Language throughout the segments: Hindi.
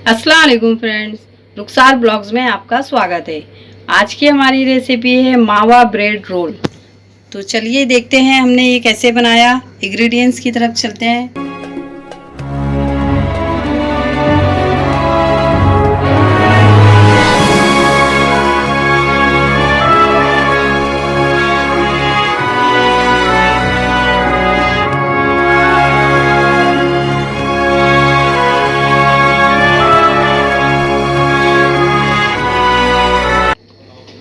अस्सलाम वालेकुम फ्रेंड्स, रुखसार ब्लॉग्स में आपका स्वागत है। आज की हमारी रेसिपी है मावा ब्रेड रोल। तो चलिए देखते हैं हमने ये कैसे बनाया। इंग्रेडिएंट्स की तरफ चलते हैं।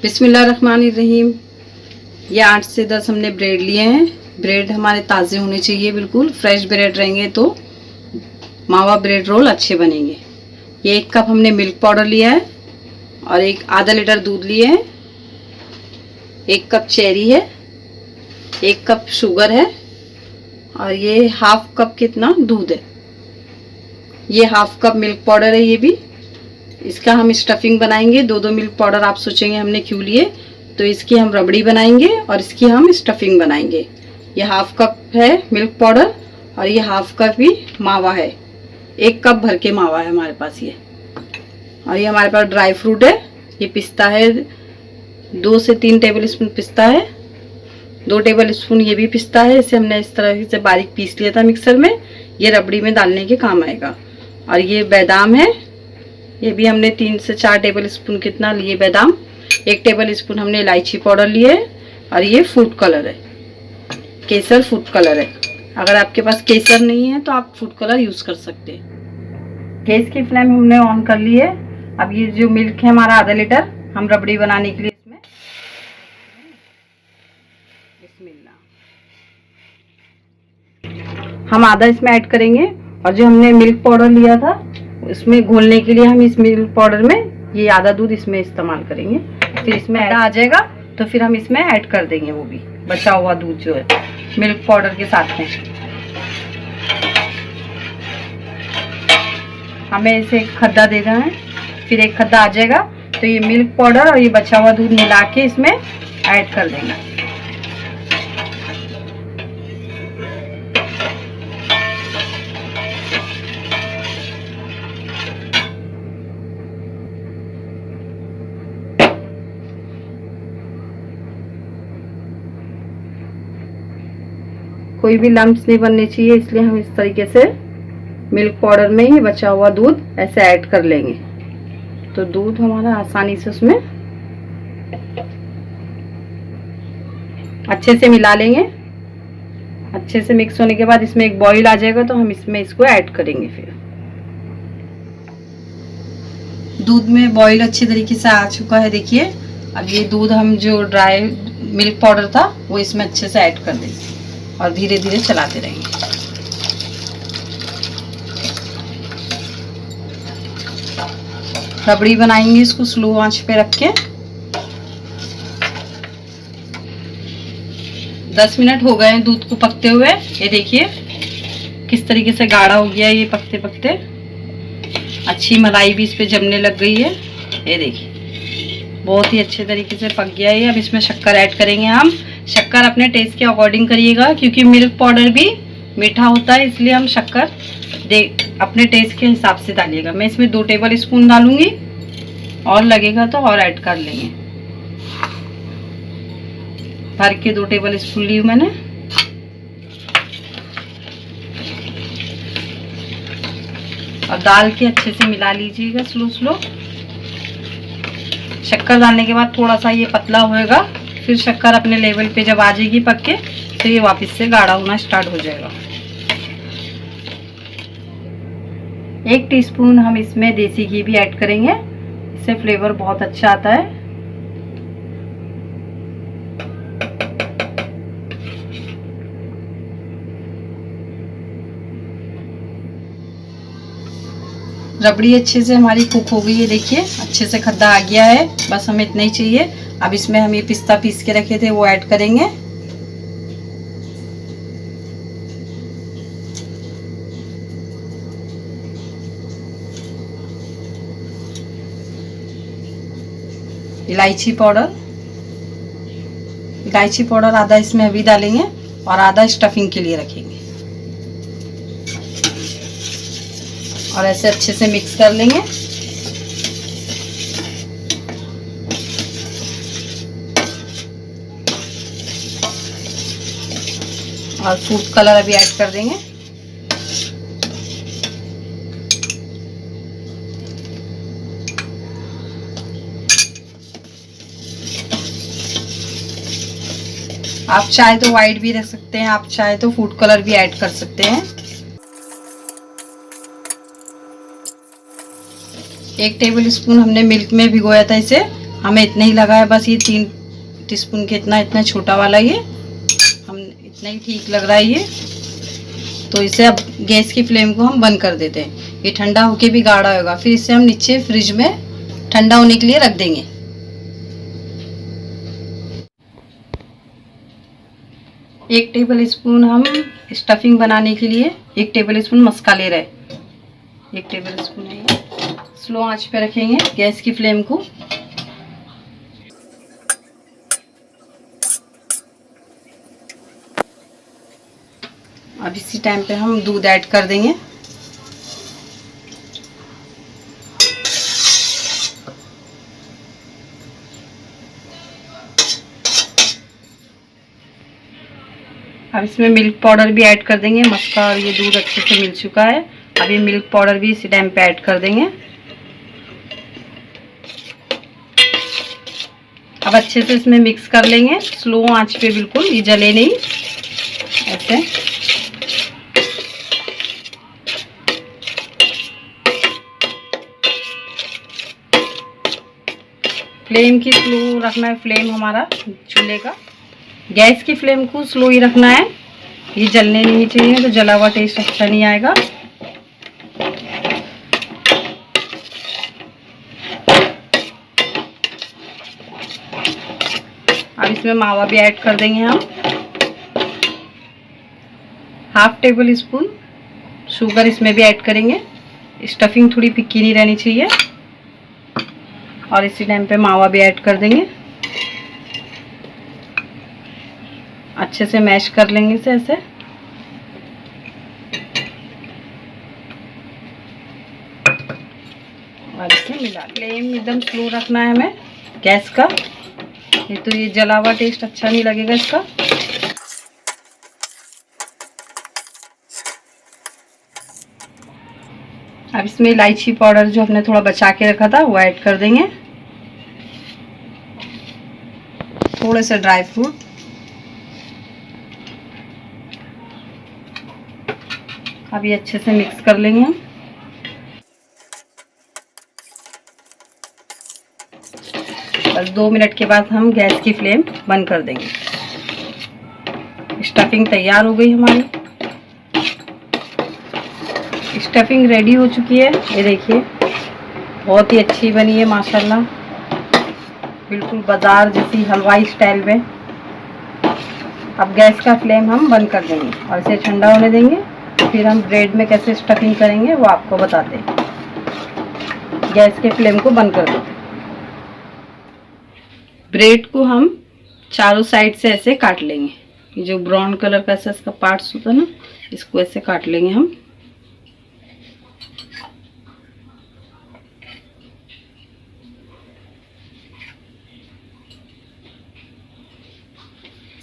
बिस्मिल्लाहिर्रहमानिर्रहीम। ये 8 से 10 हमने ब्रेड लिए हैं। ब्रेड हमारे ताज़े होने चाहिए, बिल्कुल फ्रेश ब्रेड रहेंगे तो मावा ब्रेड रोल अच्छे बनेंगे। ये 1 कप हमने मिल्क पाउडर लिया है और एक आधा लीटर दूध लिए हैं। 1 कप चेरी है, 1 कप शुगर है और ये हाफ कप कितना दूध है। ये हाफ कप मिल्क पाउडर है। ये भी इसका हम स्टफिंग बनाएंगे। 2-2 मिल्क पाउडर आप सोचेंगे हमने क्यों लिए, तो इसकी हम रबड़ी बनाएंगे और इसकी हम स्टफिंग बनाएंगे। ये हाफ कप है मिल्क पाउडर और ये हाफ कप ही मावा है। 1 कप भर के मावा है हमारे पास ये। और ये हमारे पास ड्राई फ्रूट है। ये पिस्ता है, 2 से 3 टेबल स्पून पिस्ता है। 2 टेबल स्पून ये भी पिस्ता है। इसे हमने इस तरह से बारीक पीस लिया था मिक्सर में। ये रबड़ी में डालने के काम आएगा। और ये बादाम है, ये भी हमने 3 से 4 टेबल स्पून कितना लिए बादाम। 1 टेबल स्पून हमने इलायची पाउडर लिए है। और ये फूड कलर है, केसर फूड कलर है। अगर आपके पास केसर नहीं है तो आप फूड कलर यूज कर सकते हैं। गैस की फ्लेम हमने ऑन कर ली है। अब ये जो मिल्क है हमारा आधा लीटर, हम रबड़ी बनाने के लिए इसमें हम आधा इसमें ऐड करेंगे। और जो हमने मिल्क पाउडर लिया था इसमें घोलने के लिए हम इस मिल्क पाउडर में ये आधा दूध इसमें इस्तेमाल करेंगे। फिर इसमें आ जाएगा तो फिर हम इसमें ऐड कर देंगे वो भी बचा हुआ दूध जो है मिल्क पाउडर के साथ में। हमें इसे एक खद्दा देना है, फिर एक खद्दा आ जाएगा तो ये मिल्क पाउडर और ये बचा हुआ दूध मिला के इसमें ऐड कर देंगे। कोई भी लम्प्स नहीं बनने चाहिए, इसलिए हम इस तरीके से मिल्क पाउडर में ही बचा हुआ दूध ऐसे ऐड कर लेंगे तो दूध हमारा आसानी से उसमें अच्छे से मिला लेंगे। अच्छे से मिक्स होने के बाद इसमें एक बॉईल आ जाएगा तो हम इसमें इसको ऐड करेंगे। फिर दूध में बॉईल अच्छे तरीके से आ चुका है, देखिए। अब ये दूध हम जो ड्राई मिल्क पाउडर था वो इसमें अच्छे से ऐड कर देंगे और धीरे धीरे चलाते रहेंगे। रबड़ी बनाएंगे इसको स्लो आंच पे रख के। 10 मिनट हो गए हैं दूध को पकते हुए। ये देखिए किस तरीके से गाढ़ा हो गया है ये पकते पकते। अच्छी मलाई भी इस पे जमने लग गई है। ये देखिए बहुत ही अच्छे तरीके से पक गया है। अब इसमें शक्कर ऐड करेंगे हम। शक्कर अपने टेस्ट के अकॉर्डिंग करिएगा, क्योंकि मिल्क पाउडर भी मीठा होता है, इसलिए हम शक्कर अपने टेस्ट के हिसाब से डालिएगा। मैं इसमें 2 टेबल स्पून डालूंगी और लगेगा तो और ऐड कर लेंगे। भर के 2 टेबल स्पून ली मैंने। और डाल के अच्छे से मिला लीजिएगा स्लो स्लो। शक्कर डालने के बाद थोड़ा सा ये पतला होएगा, फिर शक्कर अपने लेवल पे जब आ जाएगी पक के तो ये वापस से गाढ़ा होना स्टार्ट हो जाएगा। 1 टीस्पून हम इसमें देसी घी भी ऐड करेंगे, इससे फ्लेवर बहुत अच्छा आता है। रबड़ी अच्छे से हमारी कुक हो गई है, देखिए अच्छे से खद्दा आ गया है। बस हमें इतना ही चाहिए। अब इसमें हम ये पिस्ता पीस के रखे थे वो ऐड करेंगे। इलायची पाउडर आधा इसमें अभी डालेंगे और आधा स्टफिंग के लिए रखेंगे। और ऐसे अच्छे से मिक्स कर लेंगे। और फूड कलर अभी ऐड कर देंगे। आप चाहे तो व्हाइट भी रख सकते हैं, आप चाहे तो फूड कलर भी ऐड कर सकते हैं। 1 टेबल स्पून हमने मिल्क में भिगोया था इसे, हमें इतना ही लगा है बस, ये 3 टीस्पून के इतना छोटा वाला, ये हम इतना ही ठीक लग रहा है ये। तो इसे अब गैस की फ्लेम को हम बंद कर देते हैं। ये ठंडा होके भी गाढ़ा होगा, फिर इसे हम नीचे फ्रिज में ठंडा होने के लिए रख देंगे। 1 टेबल स्पून हम स्टफिंग बनाने के लिए 1 टेबल स्पून मस्का ले रहे, 1 टेबल स्पून है ये। स्लो आंच पे रखेंगे गैस की फ्लेम को। अब इसी टाइम पे हम दूध ऐड कर देंगे। अब इसमें मिल्क पाउडर भी ऐड कर देंगे। मस्का और ये दूध अच्छे से मिल चुका है, अब ये मिल्क पाउडर भी इसी टाइम पे ऐड कर देंगे। अब अच्छे से इसमें मिक्स कर लेंगे, स्लो आंच पे, बिल्कुल ये जले नहीं, ऐसे। फ्लेम की स्लो रखना है, फ्लेम हमारा चूल्हे का, गैस की फ्लेम को स्लो ही रखना है। ये जलने नहीं चाहिए, तो जला हुआ टेस्ट अच्छा नहीं आएगा। अब इसमें मावा भी ऐड कर देंगे हम। 1/2 टेबल स्पून शुगर इसमें भी ऐड करेंगे। स्टफिंग थोड़ी फिक्की नहीं रहनी चाहिए। और इसी टाइम पे मावा भी ऐड कर देंगे, अच्छे से मैश कर लेंगे इसे ऐसे। और इसे मिला, फ्लेम एकदम स्लो रखना है हमें गैस का, नहीं तो ये जला हुआ टेस्ट अच्छा नहीं लगेगा इसका। अब इसमें इलायची पाउडर जो हमने थोड़ा बचा के रखा था वो ऐड कर देंगे, थोड़े से ड्राई फ्रूट। अब ये अच्छे से मिक्स कर लेंगे हम। बस 2 मिनट के बाद हम गैस की फ्लेम बंद कर देंगे। स्टफिंग तैयार हो गई हमारी, स्टफिंग रेडी हो चुकी है। ये देखिए बहुत ही अच्छी बनी है माशाल्लाह, बिल्कुल बाजार जैसी हलवाई स्टाइल में। अब गैस का फ्लेम हम बंद कर देंगे और इसे ठंडा होने देंगे, फिर हम ब्रेड में कैसे स्टफिंग करेंगे वो आपको बताते हैं। गैस के फ्लेम को बंद कर देंगे। ब्रेड को हम चारों साइड से ऐसे काट लेंगे, ये जो ब्राउन कलर का ऐसा इसका पार्ट्स होता है ना, इसको ऐसे काट लेंगे हम।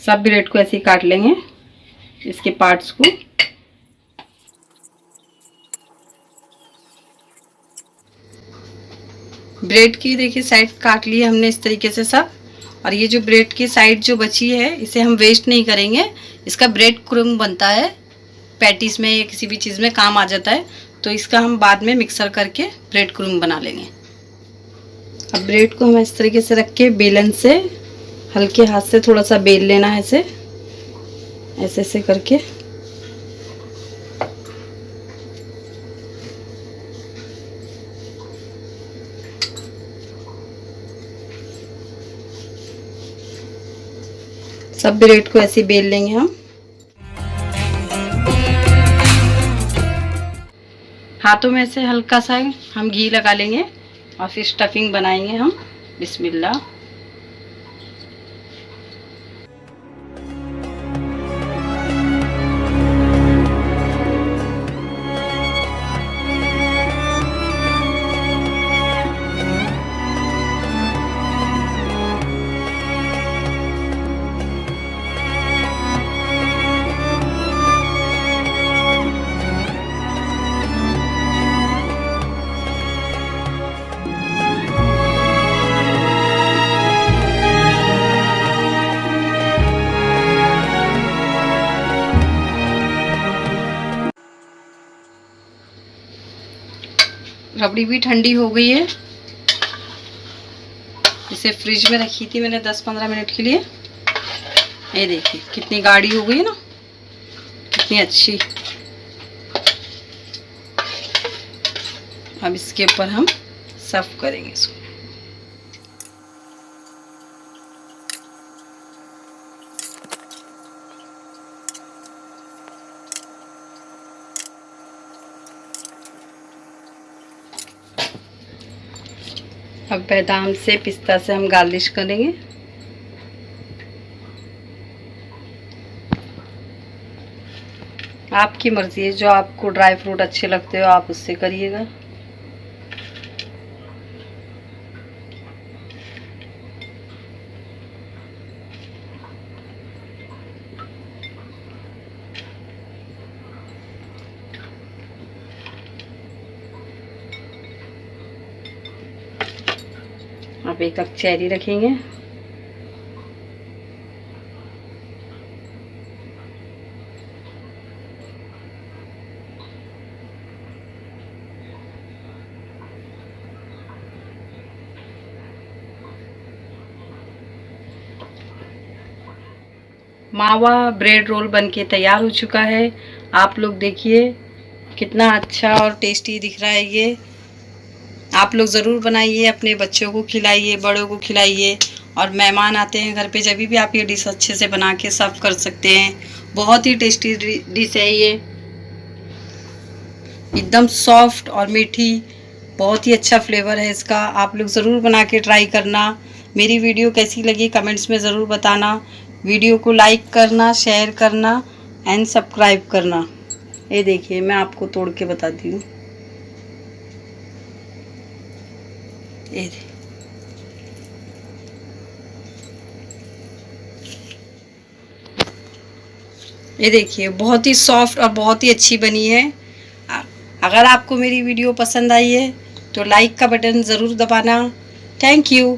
सब ब्रेड को ऐसे ही काट लेंगे, इसके पार्ट्स को। ब्रेड की देखिए साइड काट ली हमने इस तरीके से सब। और ये जो ब्रेड की साइड जो बची है इसे हम वेस्ट नहीं करेंगे, इसका ब्रेड क्रम्ब बनता है, पैटीज में या किसी भी चीज़ में काम आ जाता है, तो इसका हम बाद में मिक्सर करके ब्रेड क्रम्ब बना लेंगे। अब ब्रेड को हम इस तरीके से रख के बेलन से हल्के हाथ से थोड़ा सा बेल लेना है, ऐसे ऐसे ऐसे करके। सब ब्रेड को ऐसे बेल लेंगे हम। हाथों में से हल्का सा हम घी लगा लेंगे और फिर स्टफिंग बनाएंगे हम। बिस्मिल्लाह। पापड़ी भी ठंडी हो गई है। इसे फ्रिज में रखी थी मैंने 10-15 मिनट के लिए। ये देखिए कितनी गाढ़ी हो गई है ना, कितनी अच्छी। अब इसके ऊपर हम सर्व करेंगे इसको। अब बादाम से पिस्ता से हम गार्निश करेंगे। आपकी मर्जी है, जो आपको ड्राई फ्रूट अच्छे लगते हो आप उससे करिएगा। अब एक कप चेरी रखेंगे। मावा ब्रेड रोल बनके तैयार हो चुका है। आप लोग देखिए कितना अच्छा और टेस्टी दिख रहा है ये। आप लोग ज़रूर बनाइए, अपने बच्चों को खिलाइए, बड़ों को खिलाइए। और मेहमान आते हैं घर पे, जब भी आप ये डिश अच्छे से बना के सर्व कर सकते हैं। बहुत ही टेस्टी डिश है ये, एकदम सॉफ्ट और मीठी, बहुत ही अच्छा फ्लेवर है इसका। आप लोग ज़रूर बना के ट्राई करना। मेरी वीडियो कैसी लगी कमेंट्स में ज़रूर बताना। वीडियो को लाइक करना, शेयर करना एंड सब्सक्राइब करना। ये देखिए मैं आपको तोड़ के बताती हूँ। ये देखिए बहुत ही सॉफ्ट और बहुत ही अच्छी बनी है। अगर आपको मेरी वीडियो पसंद आई है तो लाइक का बटन ज़रूर दबाना। Thank you.